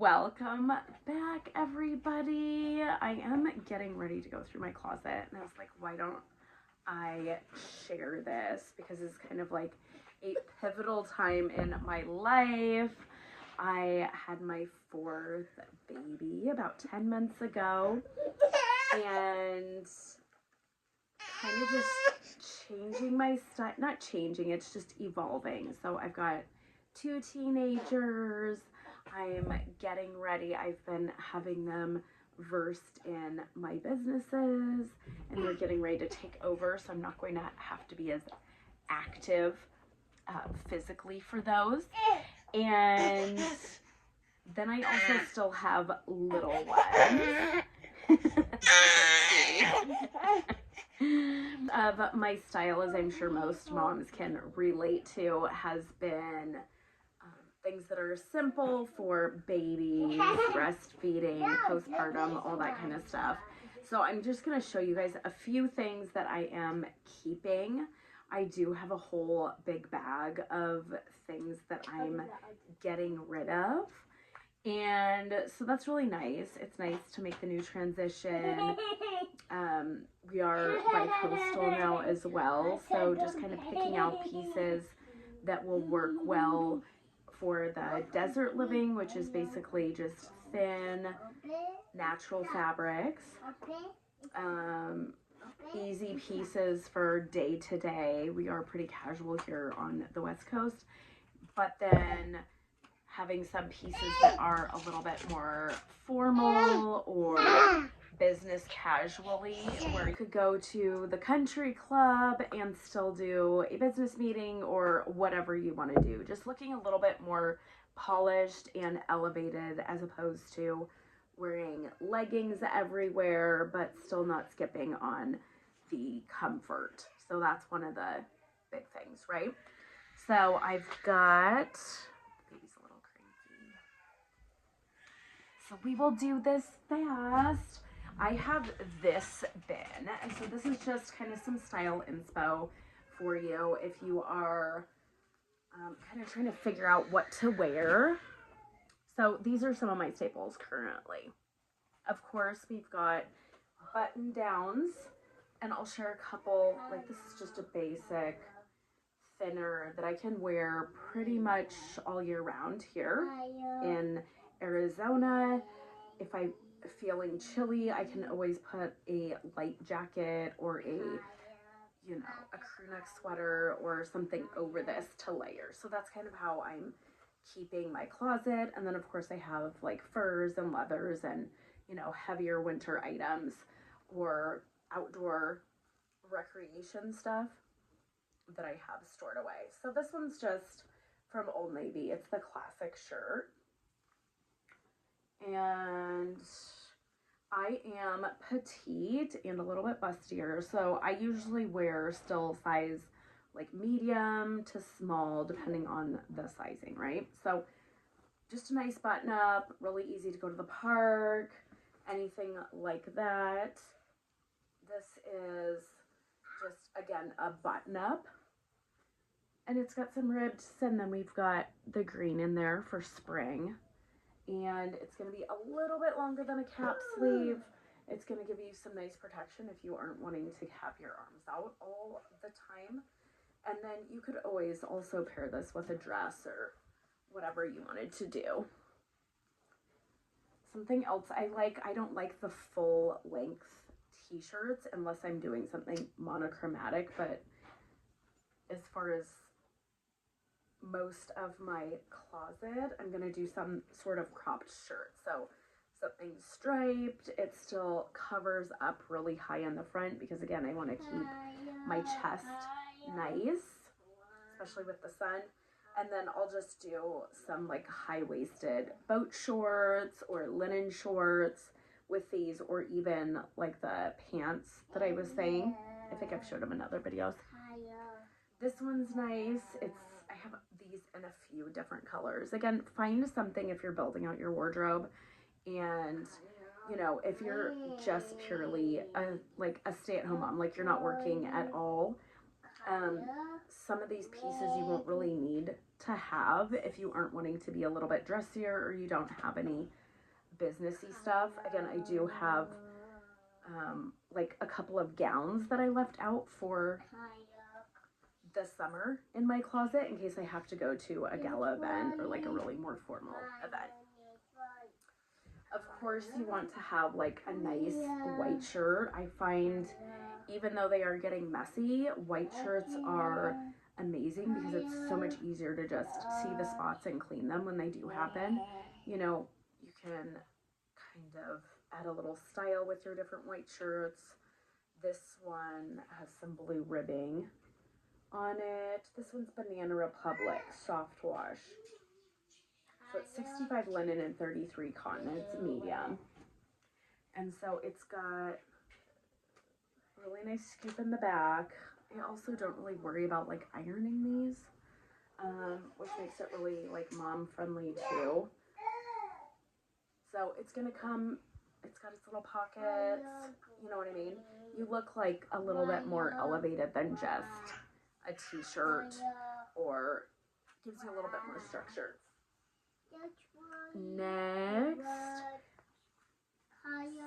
Welcome back, everybody. I am getting ready to go through my closet, and I was like, why don't I share this? Because it's kind of like a pivotal time in my life. I had my fourth baby about 10 months ago, and kind of just changing my style. Not changing, it's just evolving. So I've got 2 teenagers. I'm getting ready. I've been having them versed in my businesses, and they're getting ready to take over, so I'm not going to have to be as active physically for those. And then I also still have little ones. Of my style, as I'm sure most moms can relate to, has been things that are simple for babies, breastfeeding, postpartum, all that kind of stuff. So I'm just going to show you guys a few things that I am keeping. I do have a whole big bag of things that I'm getting rid of. And so that's really nice. It's nice to make the new transition. We are bi-coastal now as well. So just kind of picking out pieces that will work well for the desert living, which is basically just thin, natural fabrics. Easy pieces for day to day. We are pretty casual here on the West Coast, but then having some pieces that are a little bit more formal or business casually, where you could go to the country club and still do a business meeting or whatever you want to do. Just looking a little bit more polished and elevated, as opposed to wearing leggings everywhere, but still not skipping on the comfort. So that's one of the big things, right? So I've got, baby's a little crazy. So we will do this fast. I have this bin, and so this is just kind of some style inspo for you if you are kind of trying to figure out what to wear. So these are some of my staples currently. Of course, we've got button downs, and I'll share a couple. Like, this is just a basic thinner that I can wear pretty much all year round here in Arizona. If I'm feeling chilly, I can always put a light jacket or a crew neck sweater or something over this to layer. So that's kind of how I'm keeping my closet. And then of course I have like furs and leathers and heavier winter items or outdoor recreation stuff that I have stored away. So this one's just from Old Navy. It's the classic shirt. And I am petite and a little bit bustier, so I usually wear still size like medium to small, depending on the sizing, right? So just a nice button up, really easy to go to the park, anything like that. This is just, again, a button up, and it's got some ribs, and then we've got the green in there for spring. And it's going to be a little bit longer than a cap sleeve. It's going to give you some nice protection if you aren't wanting to have your arms out all the time. And then you could always also pair this with a dress or whatever you wanted to do. Something else I like, I don't like the full length t-shirts unless I'm doing something monochromatic, but as far as most of my closet, I'm going to do some sort of cropped shirt. So something striped. It still covers up really high in the front because, again, I want to keep my chest nice, especially with the sun. And then I'll just do some like high-waisted boat shorts or linen shorts with these, or even like the pants that I was saying. I think I've showed them in other videos. This one's nice. I have these in a few different colors. Again, find something if you're building out your wardrobe, and if you're just purely a stay-at-home mom, like you're not working at all, some of these pieces you won't really need to have if you aren't wanting to be a little bit dressier or you don't have any businessy stuff. Again, I do have like a couple of gowns that I left out for the summer in my closet in case I have to go to a gala event or like a really more formal event. Of course, you want to have like a nice white shirt. I find even though they are getting messy, white shirts are amazing because it's so much easier to just see the spots and clean them when they do happen. You know, you can kind of add a little style with your different white shirts. This one has some blue ribbing on it. This one's Banana Republic soft wash. So it's 65 linen and 33 cotton. It's medium. And so it's got really nice scoop in the back. I also don't really worry about like ironing these, which makes it really like mom friendly too. So it's gonna come, it's got its little pockets, you know what I mean? You look like a little bit more elevated than just a t-shirt, or gives you a little bit more structure. Next,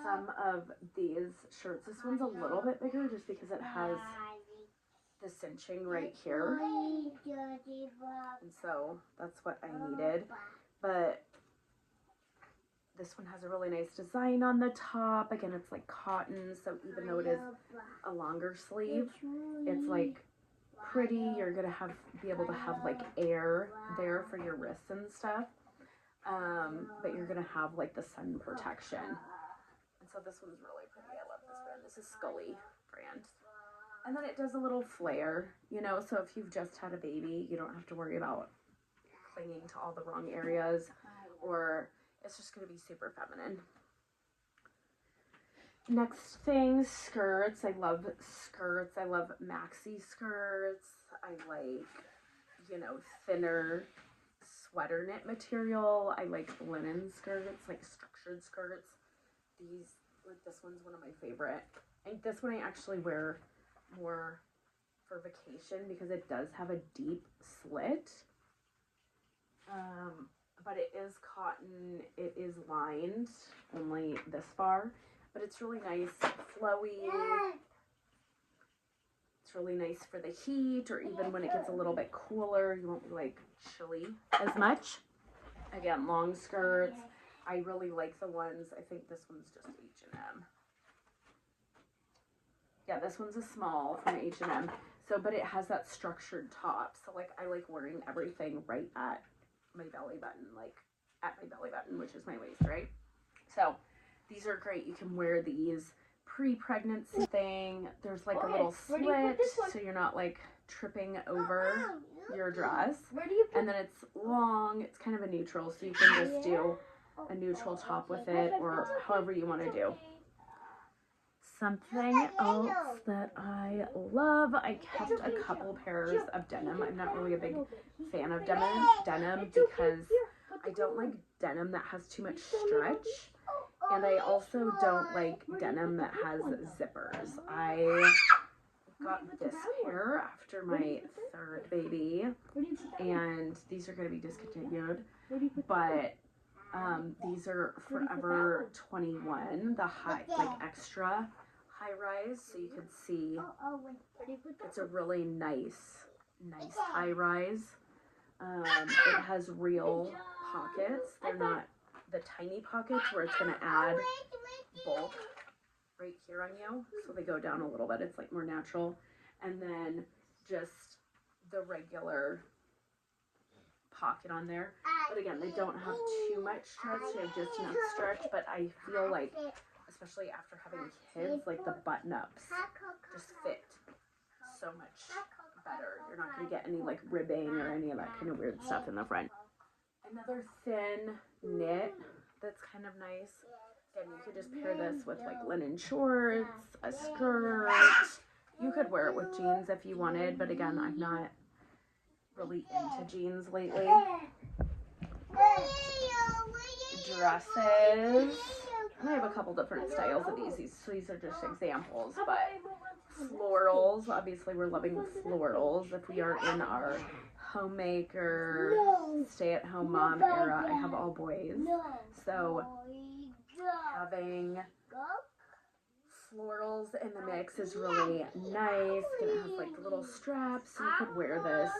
some of these shirts. This one's a little bit bigger just because it has the cinching right here, and so that's what I needed. But this one has a really nice design on the top. Again, it's like cotton, so even though it is a longer sleeve, it's like pretty. You're gonna be able to have like air there for your wrists and stuff, but you're gonna have like the sun protection. And so this one's really pretty. I love this brand. This is Scully brand. And then it does a little flare, you know, so if you've just had a baby, you don't have to worry about clinging to all the wrong areas, or it's just going to be super feminine. Next thing, skirts. I love skirts. I love maxi skirts. I like, you know, thinner sweater knit material. I like linen skirts, like structured skirts. This one's one of my favorite. And this one I actually wear more for vacation because it does have a deep slit. But it is cotton. It is lined only this far, but it's really nice, flowy. It's really nice for the heat, or even when it gets a little bit cooler, you won't be like chilly as much. Again, long skirts. I really like the ones. I think this one's just H&M. Yeah, this one's a small from H&M. So, but it has that structured top. So like, I like wearing everything right at my belly button, like at my belly button, which is my waist, right? So these are great. You can wear these pre-pregnancy thing. There's like a little slit, so you're not like tripping over your dress. And then it's long. It's kind of a neutral, so you can just do a neutral top with it, or however you want to do. Something else that I love, I kept a couple pairs of denim. I'm not really a big fan of denim because I don't like denim that has too much stretch, and I also don't like denim that has zippers. I got this pair after my third baby, and these are going to be discontinued, but these are Forever 21, the high, like extra high rise, so you can see it's a really nice high rise. It has real pockets. They're not the tiny pockets where it's going to add bulk right here on you, so they go down a little bit. It's like more natural. And then just the regular pocket on there, but again, they don't have too much stretch. They have just enough stretch, but I feel like, especially after having kids, like the button ups just fit so much better. You're not going to get any like ribbing or any of that kind of weird stuff in the front. Another thin knit that's kind of nice. Again, you could just pair this with like linen shorts, a skirt. You could wear it with jeans if you wanted, but again, I'm not really into jeans lately. Dresses. I have a couple different styles of these. So these are just examples, but florals. Obviously, we're loving florals if we are in our Homemaker, stay-at-home mom era. I have all boys. So having florals in the mix is really nice. And it has like little straps. So you could wear this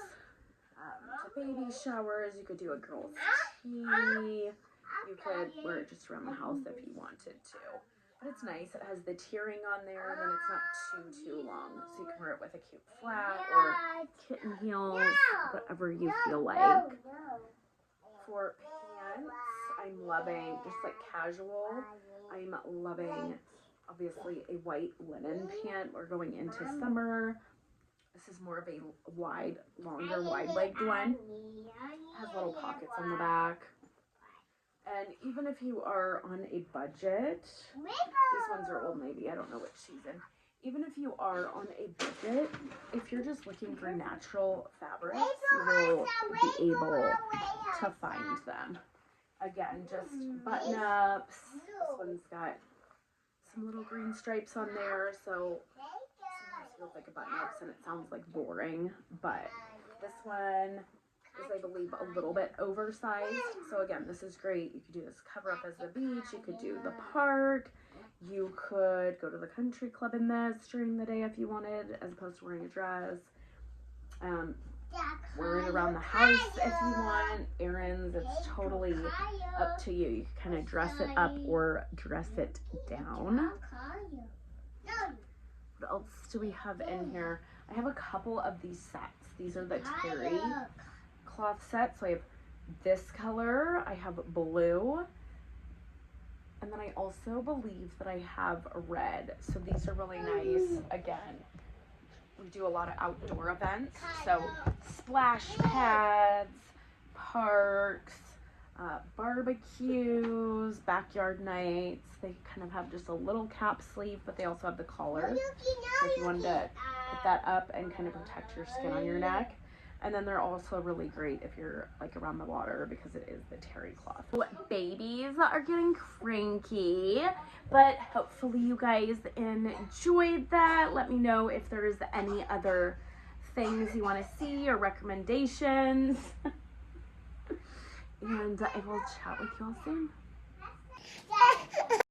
to baby showers. You could do a girl's tea. You could wear it just around the house if you wanted to. But it's nice. It has the tiering on there, and then it's not too long. So you can wear it with a cute flat or kitten heels, whatever you feel like. For pants, I'm loving just like casual. I'm loving, obviously, a white linen pant. We're going into summer. This is more of a longer wide-legged one. It has little pockets on the back. And even if you are on a budget, these ones are Old Navy, I don't know which season. Even if you are on a budget, if you're just looking for natural fabrics, you will be able to find them. Again, just button-ups. This one's got some little green stripes on there, so sometimes it feels like a button-ups and it sounds like boring, but this one is, I believe, a little bit oversized. So again, this is great. You could do this cover up as the beach. You could do the park. You could go to the country club in this during the day if you wanted, as opposed to wearing a dress. Wear it around the house if you want. Errands, it's totally up to you. You can kind of dress it up or dress it down. What else do we have in here? I have a couple of these sets. These are the terry cloth set. So I have this color, I have blue, and then I also believe that I have red. So these are really nice. Again, we do a lot of outdoor events, so splash pads, parks, barbecues, backyard nights. They kind of have just a little cap sleeve, but they also have the collar, so if you wanted to put that up and kind of protect your skin on your neck. And then they're also really great if you're like around the water, because it is the terry cloth. Babies are getting cranky, but hopefully you guys enjoyed that. Let me know if there's any other things you want to see or recommendations. And I will chat with you all soon.